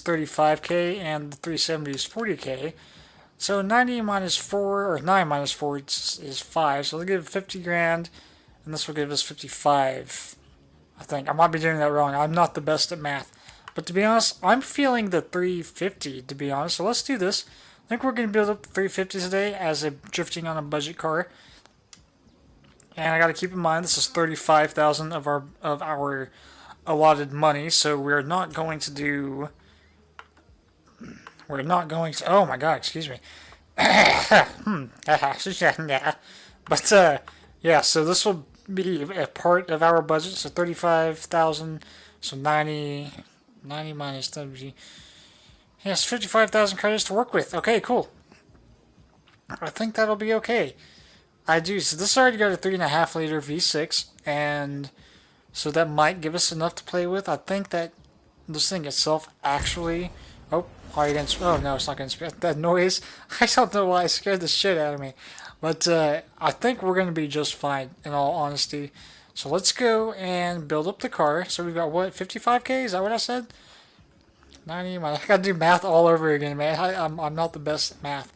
is 35k and the 370 is 40k. So 90 minus 4, or 9 minus 4 is 5. So they'll give 50 grand, and this will give us 55. I think. I might be doing that wrong. I'm not the best at math. But to be honest, I'm feeling the 350, to be honest. So let's do this. I think we're going to build up the 350 today as a drifting on a budget car. And I got to keep in mind, this is 35,000 of our allotted money. So we're not going to do... We're not going to... Oh my god, excuse me. But, yeah, so this will be a part of our budget. So 35,000, so 90 minus 70. Yes, 55,000 credits to work with. Okay, cool. I think that'll be okay. I do. So this already got a 3.5 liter V6, and so that might give us enough to play with. I think that this thing itself actually... Oh, are you gonna... Oh, no, it's not gonna spit. That noise, I don't know why it scared the shit out of me. But I think we're gonna be just fine, in all honesty. So let's go and build up the car. So we've got, what, 55k? Is that what I said? 90, I gotta do math all over again, man. I'm not the best at math.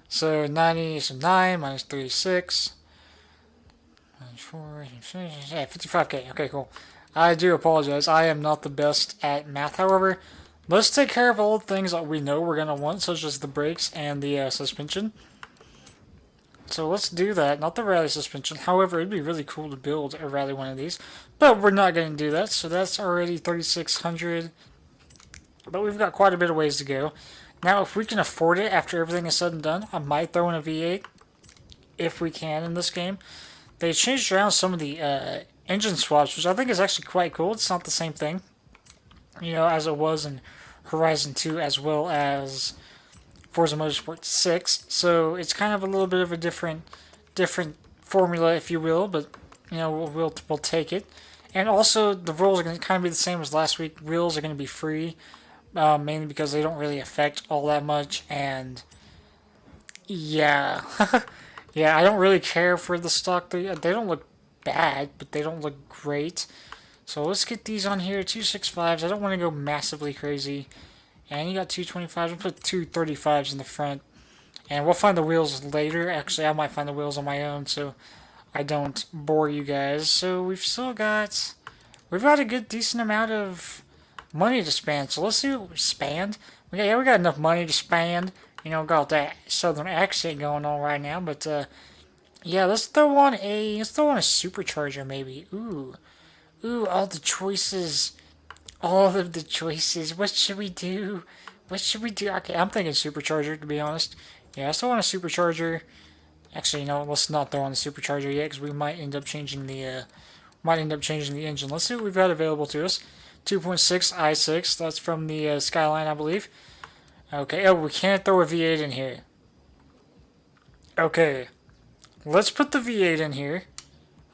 So 90, so 9 minus 3 is 6. Minus 4, yeah, 55k. Okay, cool. I do apologize. I am not the best at math, however. Let's take care of all the things that we know we're going to want, such as the brakes and the suspension. So let's do that. Not the rally suspension. However, it'd be really cool to build a rally one of these. But we're not going to do that. So that's already 3,600. But we've got quite a bit of ways to go. Now, if we can afford it after everything is said and done, I might throw in a V8 if we can in this game. They changed around some of the engine swaps, which I think is actually quite cool. It's not the same thing, you know, as it was in Horizon 2 as well as Forza Motorsport 6. So it's kind of a little bit of a different formula, if you will, but you know, we'll take it. And also the rules are going to kind of be the same as last week. Wheels are going to be free, mainly because they don't really affect all that much. And yeah, yeah, I don't really care for the stock. They don't look bad, but they don't look great. So let's get these on here, 265s. I don't want to go massively crazy. And you got 225s. We'll put 235s in the front. And we'll find the wheels later. Actually, I might find the wheels on my own, so I don't bore you guys. So we've got a good decent amount of money to spend. So let's see what we spend. We got enough money to spend. You know, got that southern accent going on right now. But yeah, let's throw on a supercharger maybe. Ooh, all the choices. All of the choices. What should we do? Okay, I'm thinking supercharger, to be honest. Yeah, I still want a supercharger. Actually, no, let's not throw on the supercharger yet, because we might end up changing the engine. Let's see what we've got available to us. 2.6 i6. That's from the Skyline, I believe. Okay. Oh, we can't throw a V8 in here. Okay. Let's put the V8 in here.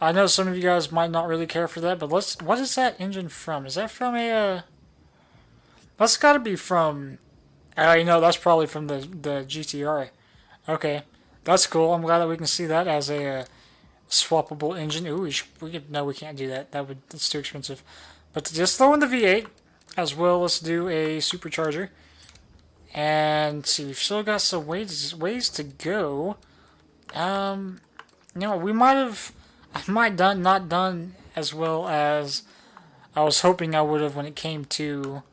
I know some of you guys might not really care for that, but what is that engine from? Is that from a, that's gotta be from, you know, that's probably from the GTR. Okay, that's cool. I'm glad that we can see that as a swappable engine. Ooh, no, we can't do that. That's too expensive. But to just throw in the V8 as well, let's do a supercharger. And see, we've still got some ways to go. You know, I might not done as well as I was hoping I would have when it came to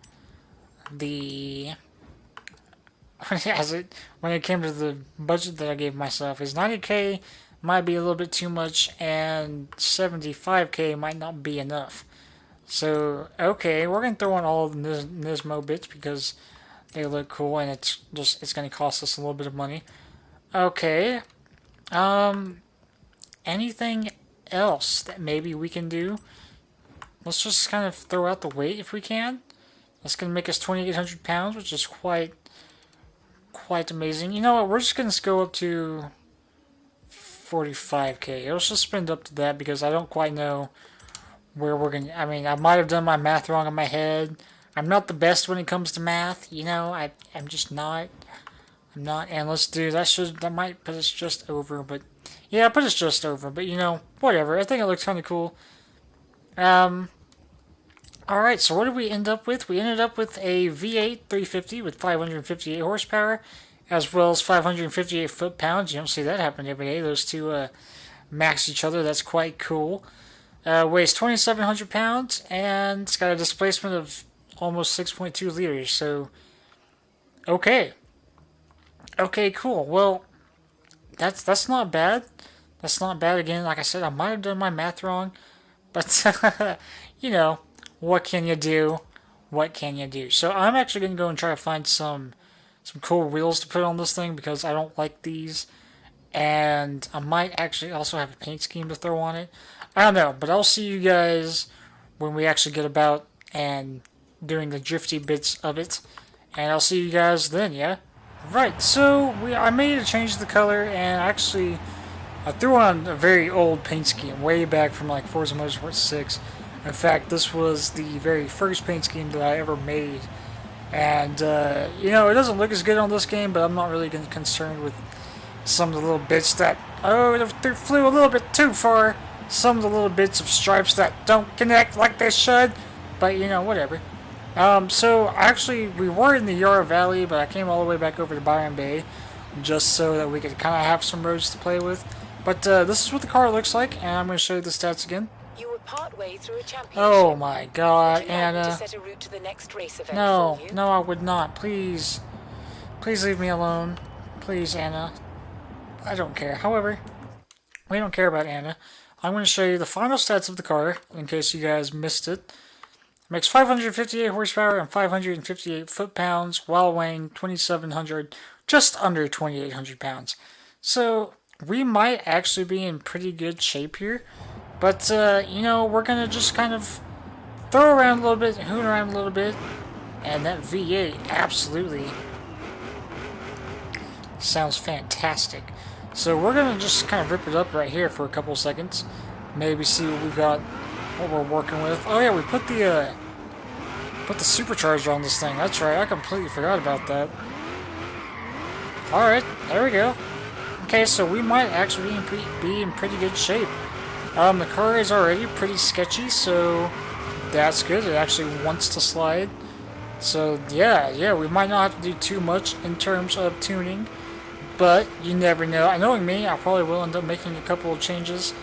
the when it came to the budget that I gave myself. Is 90k might be a little bit too much, and 75k might not be enough. So okay, we're gonna throw in all of the Nismo bits because they look cool, and it's gonna cost us a little bit of money. Okay, anything else that maybe we can do? Let's just kind of throw out the weight if we can. That's gonna make us 2,800 pounds, which is quite amazing. You know what? We're just gonna go up to 45k. Let's just spend up to that because I don't quite know where we're gonna. I mean, I might have done my math wrong in my head. I'm not the best when it comes to math. You know, I'm just not. I'm not. And let's do that. Might put us just over, but. Yeah, but it's just over. But, you know, whatever. I think it looks kind of cool. I Alright, so what did we end up with? We ended up with a V8 350 with 558 horsepower, as well as 558 foot-pounds. You don't see that happen every day. Those two max each other. That's quite cool. Weighs 2,700 pounds, and it's got a displacement of almost 6.2 liters. So, okay. Okay, cool. Well, that's not bad. That's not bad. Again, like I said, I might have done my math wrong, but you know, what can you do? What can you do? So I'm actually gonna go and try to find some cool wheels to put on this thing because I don't like these, and I might actually also have a paint scheme to throw on it. I don't know, but I'll see you guys when we actually get about and doing the drifty bits of it, and I'll see you guys then. Yeah. Right. So I made a change to the color, and actually I threw on a very old paint scheme way back from like Forza Motorsport 6. In fact, this was the very first paint scheme that I ever made. And, you know, it doesn't look as good on this game, but I'm not really concerned with some of the little bits that, oh, they flew a little bit too far. Some of the little bits of stripes that don't connect like they should. But, you know, whatever. So, actually, we were in the Yarra Valley, but I came all the way back over to Byron Bay just so that we could kind of have some roads to play with. But this is what the car looks like, and I'm going to show you the stats again. You were partway through a championship. Oh my God, Anna! To set a route to the next race event no, for you? no, I would not. Please, please leave me alone. Please, Anna. I don't care. However, we don't care about Anna. I'm going to show you the final stats of the car in case you guys missed it. It makes 558 horsepower and 558 foot-pounds while weighing 2,700, just under 2,800 pounds. So we might actually be in pretty good shape here. But, you know, we're going to just kind of throw around a little bit, hoon around a little bit. And that V8 absolutely sounds fantastic. So we're going to just kind of rip it up right here for a couple seconds. Maybe see what we've got, what we're working with. Oh yeah, we put the supercharger on this thing. That's right, I completely forgot about that. Alright, there we go. Okay, so we might actually be in pretty good shape. The car is already pretty sketchy, so that's good. It actually wants to slide. So, yeah, we might not have to do too much in terms of tuning, but you never know. Knowing me, I probably will end up making a couple of changes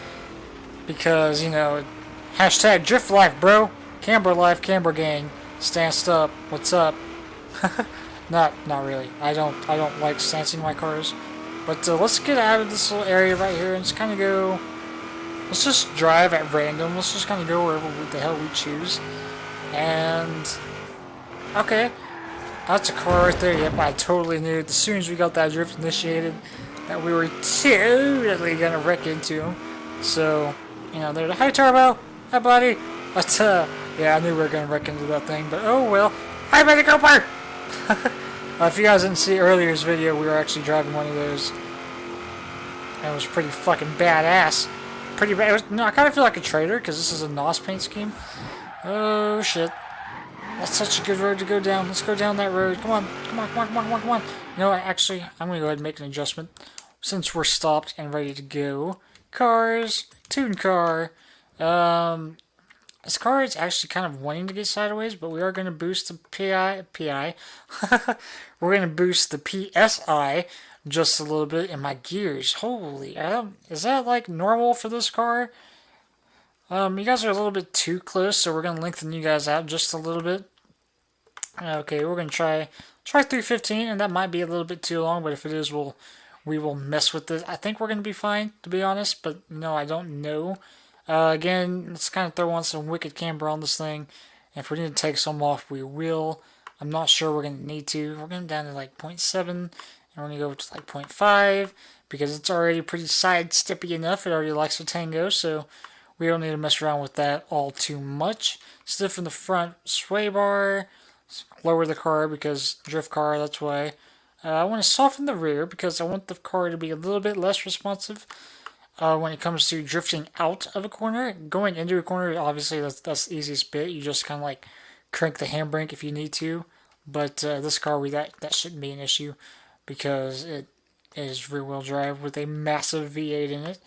because, you know, hashtag drift life, bro. Camber life, camber gang. Stanced up. What's up? Not really. I don't like stancing my cars. But let's get out of this little area right here and just kind of go. Let's just drive at random. Let's just kind of go wherever the hell we choose. And okay, that's a car right there. Yep, I totally knew as soon as we got that drift initiated that we were totally gonna wreck into him. So, you know, there's a hi turbo, hi buddy. But yeah, I knew we were gonna wreck into that thing. But oh well. Hi, Betty Cooper. If you guys didn't see earlier's video, we were actually driving one of those. And it was pretty fucking badass. Pretty bad. No, I kind of feel like a traitor because this is a NOS paint scheme. Oh shit. That's such a good road to go down. Let's go down that road. Come on. Come on, come on, come on, come on, come on. You know what? Actually, I'm going to go ahead and make an adjustment. Since we're stopped and ready to go. Cars. Tune car. This car is actually kind of wanting to get sideways, but we are going to boost the PI. We're going to boost the PSI just a little bit in my gears. Holy, is that like normal for this car? You guys are a little bit too close, so we're going to lengthen you guys out just a little bit. Okay, we're going to try 315, and that might be a little bit too long, but if it is, we will mess with it. I think we're going to be fine, to be honest, but no, I don't know. Again, let's kind of throw on some wicked camber on this thing. And if we need to take some off, we will. I'm not sure we're going to need to. We're going down to like 0.7, and we're going to go to like 0.5, because it's already pretty side-steppy enough. It already likes a tango, so we don't need to mess around with that all too much. Stiffen the front sway bar. Lower the car, because drift car, that's why. I want to soften the rear, because I want the car to be a little bit less responsive. When it comes to drifting out of a corner. Going into a corner, obviously that's the easiest bit. You just kind of like crank the handbrake if you need to. But this car, that shouldn't be an issue because it is rear-wheel drive with a massive V8 in it.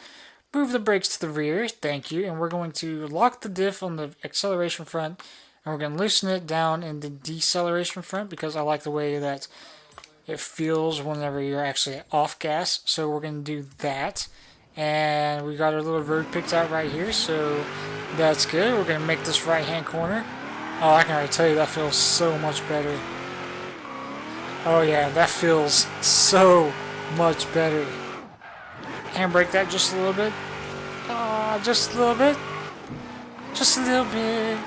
Move the brakes to the rear, thank you. And we're going to lock the diff on the acceleration front And we're going to loosen it down in the deceleration front because I like the way that it feels whenever you're actually off gas. So we're going to do that. And we got our little road picked out right here, so that's good. We're going to make this right-hand corner. Oh, I can already tell you that feels so much better. Oh yeah, that feels so much better. Handbrake that just a little bit. Oh, just a little bit. Just a little bit.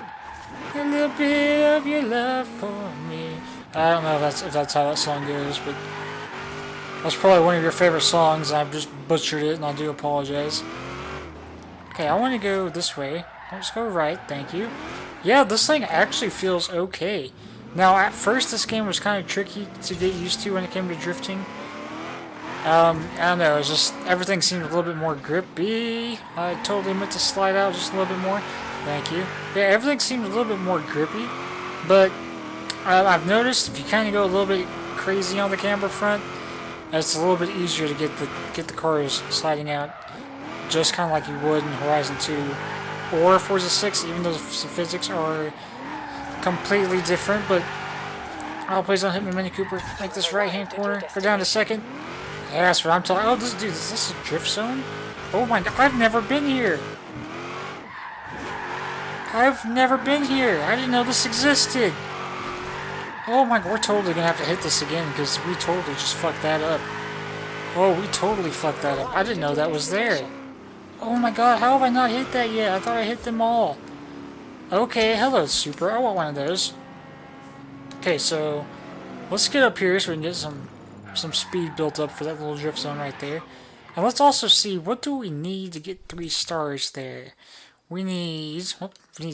A little bit of your love for me. I don't know if that's how that song goes, but that's probably one of your favorite songs. I've just butchered it, and I do apologize. Okay, I want to go this way. Let's go right, thank you. Yeah, this thing actually feels okay. Now, at first, this game was kind of tricky to get used to when it came to drifting. I don't know, it's just everything seemed a little bit more grippy. I totally meant to slide out just a little bit more. Thank you. Yeah, everything seemed a little bit more grippy, but I've noticed if you kind of go a little bit crazy on the camber front, it's a little bit easier to get the cars sliding out, just kind of like you would in Horizon 2 or Forza 6, even though the physics are completely different. But oh, please don't hit me, Mini Cooper. Make this right-hand corner. Go down to second. Yeah, that's what I'm talking. Oh, this dude, is this a drift zone? Oh my god, I've never been here. I've never been here. I didn't know this existed. Oh my god, we're totally gonna have to hit this again because we totally just fucked that up. Oh, we totally fucked that up. I didn't know that was there. Oh my god, how have I not hit that yet? I thought I hit them all. Okay, hello, Super. I want one of those. Okay, so let's get up here so we can get some speed built up for that little drift zone right there. And let's also see, what do we need to get 3 stars there? We need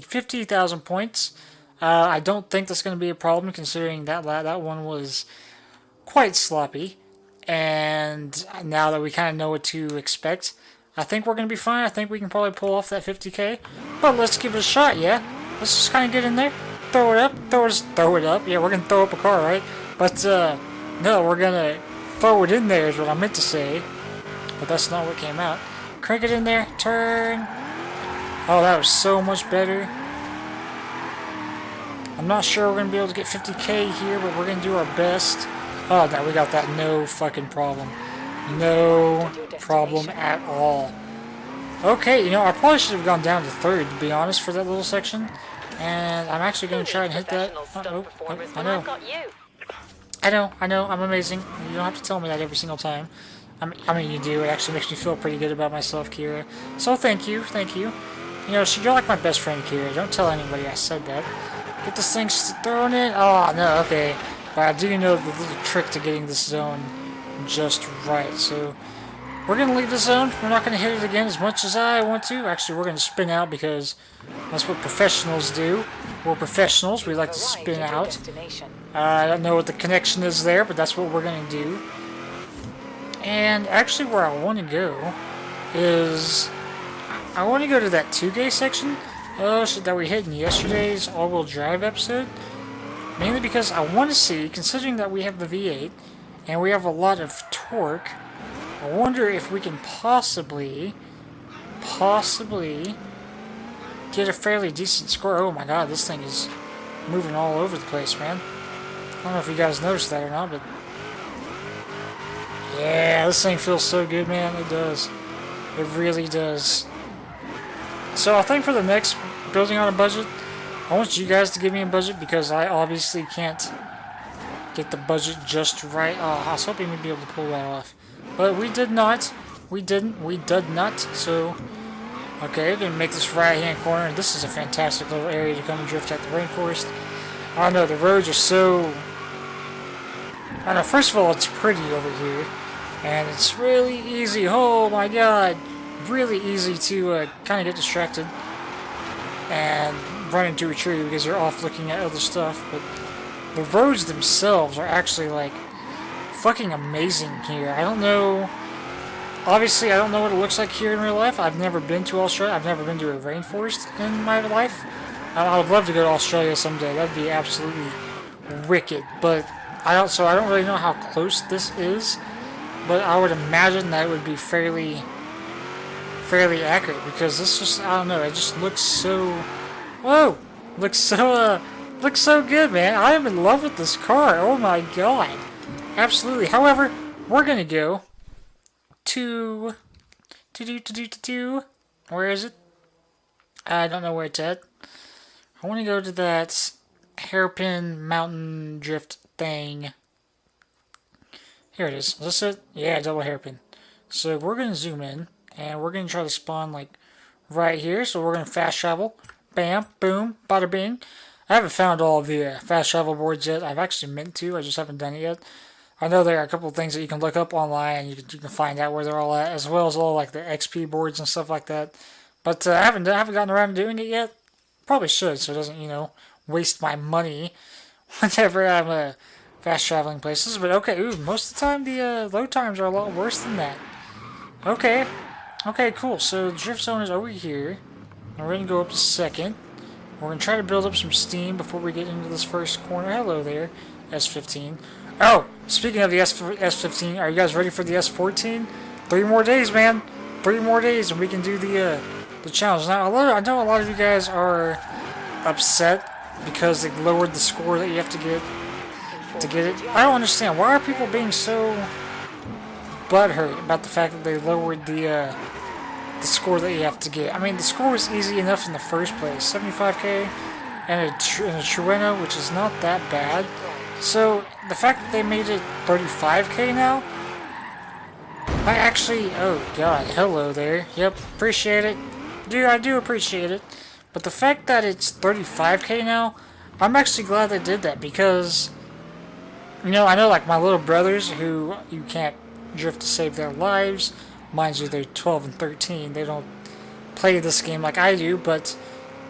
50,000 points. I don't think that's going to be a problem considering that one was quite sloppy. And now that we kind of know what to expect, I think we're going to be fine. I think we can probably pull off that 50k. But let's give it a shot, yeah? Let's just kind of get in there, throw it up, throw it up. Yeah, we're going to throw up a car, right? But, no, we're going to throw it in there is what I meant to say. But that's not what came out. Crank it in there, turn. Oh, that was so much better. I'm not sure we're going to be able to get 50k here, but we're going to do our best. Oh, no, we got that no fucking problem. No problem at all. Okay, you know, I probably should have gone down to third, to be honest, for that little section. And I'm actually going to try and hit that. I know. I know, I'm amazing. You don't have to tell me that every single time. I mean, you do. It actually makes me feel pretty good about myself, Kira. So thank you. You know, you're like my best friend, Kira. Don't tell anybody I said that. Get this thing thrown in. Oh, no, okay. But I do know the little trick to getting this zone just right. So we're going to leave the zone. We're not going to hit it again as much as I want to. Actually, we're going to spin out because that's what professionals do. We're professionals. We like to spin out. I don't know what the connection is there, but that's what we're going to do. And actually where I want to go is I want to go to that 2K section that we hit in yesterday's all-wheel drive episode. Mainly because I want to see, considering that we have the V8 and we have a lot of torque, I wonder if we can possibly get a fairly decent score. Oh my god, this thing is moving all over the place, man. I don't know if you guys noticed that or not, but yeah, this thing feels so good, man. It does. It really does. So I think for the next building on a budget, I want you guys to give me a budget because I obviously can't get the budget just right. Oh, I was hoping we'd be able to pull that off. But we did not. We didn't. We did not. So, okay, we're going to make this right-hand corner. This is a fantastic little area to come and drift at the rainforest. I don't know, the roads are so... I don't know, first of all, it's pretty over here. And it's really easy, oh my god, really easy to kind of get distracted and run into a tree because you're off looking at other stuff. But the roads themselves are actually like fucking amazing here. I don't know, obviously I don't know what it looks like here in real life. I've never been to Australia. I've never been to a rainforest in my life. I would love to go to Australia someday. That'd be absolutely wicked. But I don't really know how close this is. But I would imagine that it would be fairly accurate because this just, I don't know, it just looks so... Whoa! Looks so good, man. I am in love with this car. Oh my god. Absolutely. However, we're gonna go to where is it? I don't know where it's at. I want to go to that hairpin mountain drift thing. Here it is. Is this it? Yeah, double hairpin. So we're gonna zoom in and we're gonna try to spawn like right here. So we're gonna fast travel. Bam, boom, bada bing. I haven't found all of the fast travel boards yet. I've actually meant to. I just haven't done it yet. I know there are a couple of things that you can look up online. You can find out where they're all at, as well as all like the XP boards and stuff like that. But I haven't gotten around to doing it yet. Probably should, so it doesn't waste my money whenever I'm fast traveling places. But okay, most of the time the load times are a lot worse than that. Okay, cool. So the drift zone is over here. And we're gonna go up to second. We're gonna try to build up some steam before we get into this first corner. Hello there, S15. Oh, speaking of the S15, are you guys ready for the S14? 3 more days, man. 3 more days, and we can do the challenge. Now, I know a lot of you guys are upset because they lowered the score that you have to get it. I don't understand. Why are people being so butthurt about the fact that they lowered the score that you have to get? I mean, the score was easy enough in the first place. 75k and a Trueno, which is not that bad. So, the fact that they made it 35k now, I actually, oh god, hello there. Yep, appreciate it. Dude, I do appreciate it. But the fact that it's 35k now, I'm actually glad they did that because, I know like my little brothers who you can't drift to save their lives. Mind you, they're 12 and 13. They don't play this game like I do, but,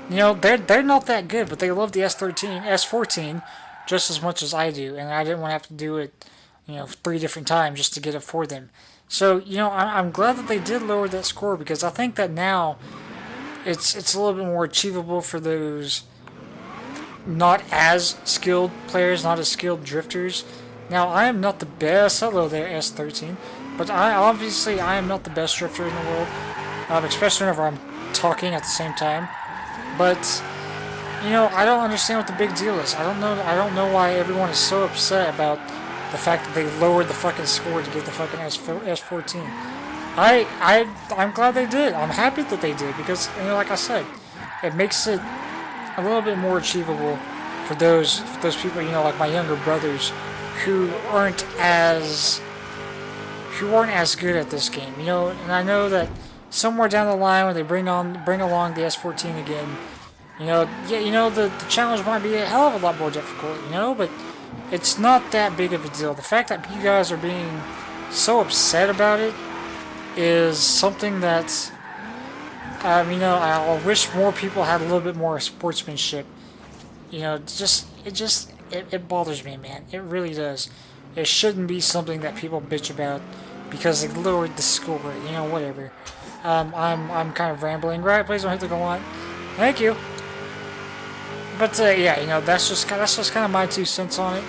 they're not that good, but they love the S14 just as much as I do, and I didn't want to have to do it, 3 different times just to get it for them. So, I'm glad that they did lower that score because I think that now it's a little bit more achievable for those not as skilled players, not as skilled drifters. Now, I am not the best, hello there, S13, but I am not the best drifter in the world, especially whenever I'm talking at the same time. But I don't understand what the big deal is. I don't know why everyone is so upset about the fact that they lowered the fucking score to get the fucking S14. I'm glad they did. I'm happy that they did because, like I said, it makes it a little bit more achievable for those people, like my younger brothers who aren't as good at this game, And I know that somewhere down the line when they bring along the S14 again, the challenge might be a hell of a lot more difficult, but it's not that big of a deal. The fact that you guys are being so upset about it is something that, I wish more people had a little bit more sportsmanship. It bothers me, man. It really does. It shouldn't be something that people bitch about because they lowered the score, whatever. I'm kind of rambling. Right, please don't hit the go on. Thank you. But yeah, that's just kind of my 2 cents on it.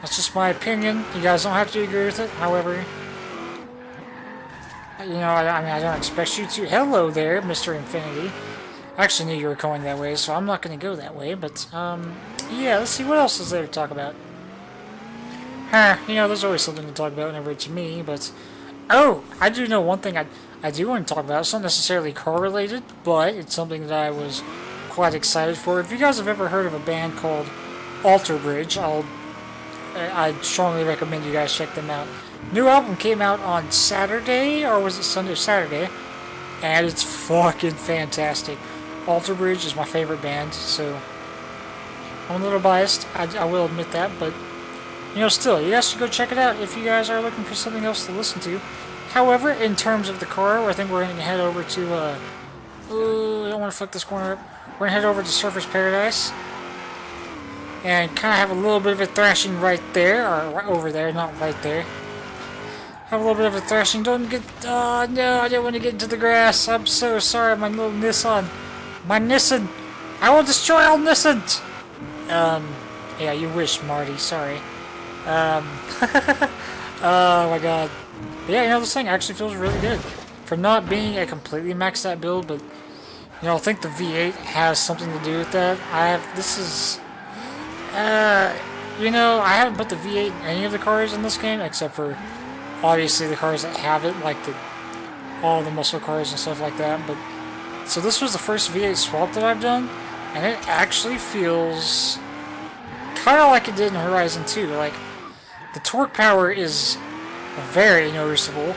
That's just my opinion. You guys don't have to agree with it. However, I don't expect you to. Hello there, Mr. Infinity. I actually knew you were going that way, so I'm not going to go that way. But yeah, let's see what else is there to talk about. There's always something to talk about whenever it's me. But oh, I do know one thing I do want to talk about. It's not necessarily car-related, but it's something that I was quite excited for. If you guys have ever heard of a band called Alter Bridge, I strongly recommend you guys check them out. New album came out on Saturday, or was it Sunday? Saturday, and it's fucking fantastic. Alter Bridge is my favorite band, so I'm a little biased, I will admit that, but still, you guys should go check it out if you guys are looking for something else to listen to. However, in terms of the car, I think we're going to head over to, I don't want to fuck this corner up. We're going to head over to Surfer's Paradise. And kind of have a little bit of a thrashing right there. Or right over there, not right there. Have a little bit of a thrashing. Don't get... Oh, no, I didn't want to get into the grass. I'm so sorry, my little Nissan. My Nissan. I will destroy all Nissans. Yeah, you wish, Marty. Sorry. Oh, my God. But yeah, this thing actually feels really good. For not being a completely maxed out build, but You know, I think the V8 has something to do with that. This is, you know, I haven't put the V8 in any of the cars in this game, except for, obviously, the cars that have it, like all the muscle cars and stuff like that, but, so this was the first V8 swap that I've done, and it actually feels kind of like it did in Horizon 2, like, the torque power is very noticeable,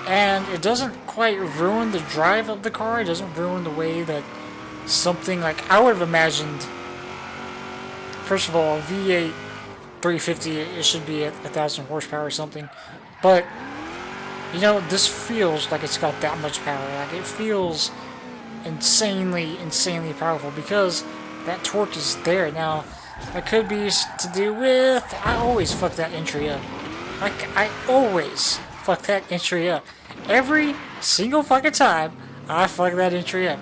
and it doesn't quite ruin the drive of the car. It doesn't ruin the way that something like I would have imagined. First of all, a V8 350, it should be at 1,000 horsepower or something, but you know, this feels like it's got that much power. Like it feels insanely powerful because that torque is there. Now, that could be to do with I always fuck that entry up. Like I always fuck that entry up. Every single fucking time I fuck that entry up.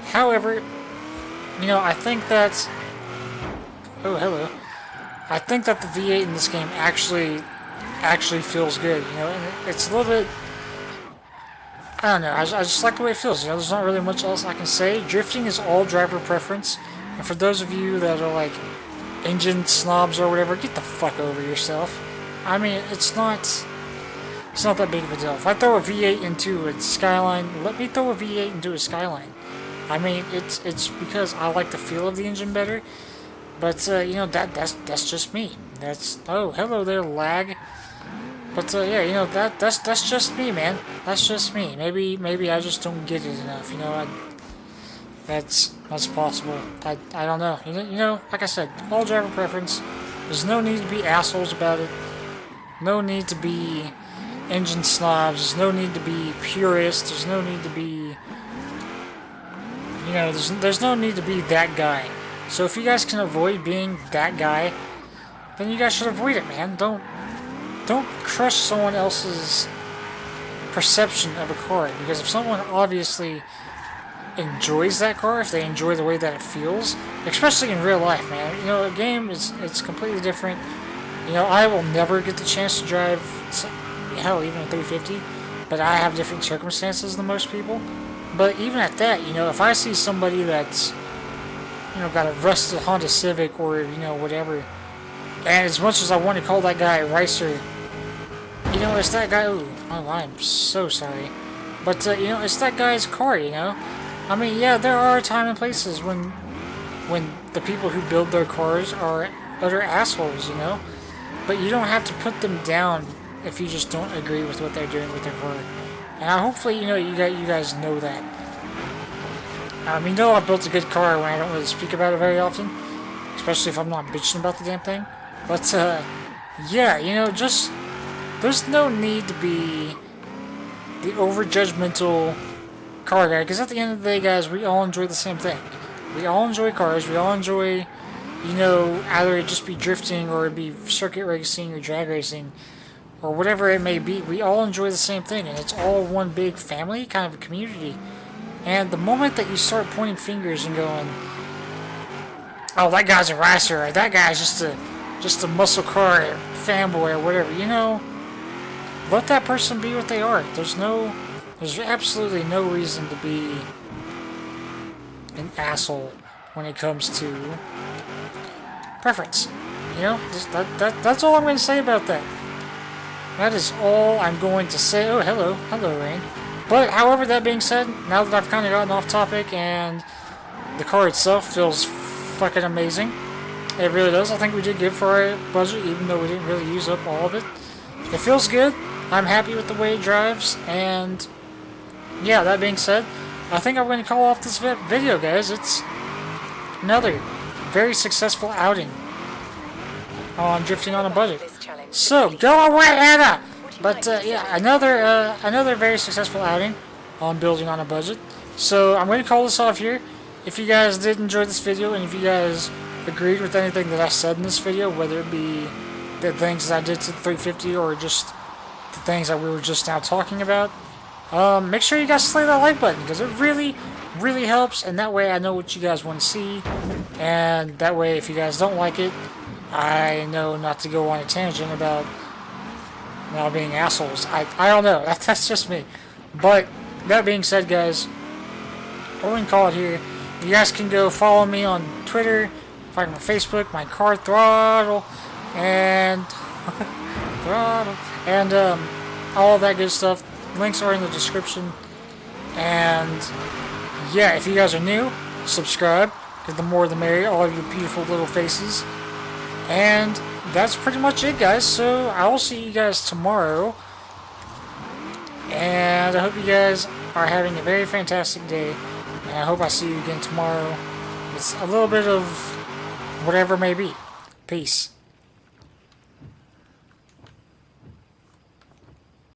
However, you know, I think that oh hello. I think that the V8 in this game actually feels good, you know, and it's a little bit I don't know, I just like the way it feels, you know, there's not really much else I can say. Drifting is all driver preference, and for those of you that are like engine snobs or whatever, get the fuck over yourself. I mean, it's not that big of a deal. If I throw a V8 into a Skyline, let me throw a V8 into a Skyline. I mean, it's because I like the feel of the engine better. But you know, that's just me. That's oh hello there lag. But yeah, you know that's just me, man. That's just me. Maybe I just don't get it enough. You know, that's possible. I don't know. You know, like I said, all driver preference. There's no need to be assholes about it. No need to be engine snobs. There's no need to be purists. There's no need to be, you know, there's no need to be that guy. So if you guys can avoid being that guy, then you guys should avoid it, man. Don't crush someone else's perception of a car, because if someone obviously enjoys that car, if they enjoy the way that it feels, especially in real life, man, you know, a game it's completely different. You know, I will never get the chance to drive, hell, even a 350, but I have different circumstances than most people. But even at that, you know, if I see somebody that's, you know, got a rusted Honda Civic or, you know, whatever, and as much as I want to call that guy Ricer, you know, it's that guy. Oh, I'm so sorry, but you know, it's that guy's car. You know, I mean, yeah, there are time and places when the people who build their cars are utter assholes. You know, but you don't have to put them down if you just don't agree with what they're doing with their car. And hopefully, you know, you guys know that. You know, I built a good car when I don't really speak about it very often, especially if I'm not bitching about the damn thing. But yeah, you know, just there's no need to be the over-judgmental car guy, because at the end of the day, guys, we all enjoy the same thing. We all enjoy cars. We all enjoy, you know, either it just be drifting or it be circuit racing or drag racing or whatever it may be. We all enjoy the same thing, and it's all one big family, kind of a community. And the moment that you start pointing fingers and going, oh, that guy's a racer, or that guy's just a muscle car fanboy or whatever, you know, let that person be what they are. There's absolutely no reason to be an asshole when it comes to preference. You know, that's all I'm going to say about that. That is all I'm going to say. Oh, hello, Rain. But, however, that being said, now that I've kind of gotten off topic and the car itself feels fucking amazing, it really does. I think we did good for our budget, even though we didn't really use up all of it. It feels good. I'm happy with the way it drives, and yeah, that being said, I think I'm going to call off this video, guys. It's another very successful outing on drifting on a budget. So, go away, Anna! But yeah, another very successful outing on building on a budget. So I'm going to call this off here. If you guys did enjoy this video, and if you guys agreed with anything that I said in this video, whether it be the things that I did to the 350 or just the things that we were just now talking about, make sure you guys slay that like button, because it really helps, and that way I know what you guys want to see, and that way if you guys don't like it, I know not to go on a tangent about now being assholes. I don't know. That's just me. But that being said, guys, we're gonna call it here. You guys can go follow me on Twitter, find my Facebook, my car throttle, and throttle, and all that good stuff. Links are in the description. And yeah, if you guys are new, subscribe. Because the more the merrier. All of your beautiful little faces. And that's pretty much it, guys. So I will see you guys tomorrow. And I hope you guys are having a very fantastic day. And I hope I see you again tomorrow with a little bit of whatever it may be. Peace.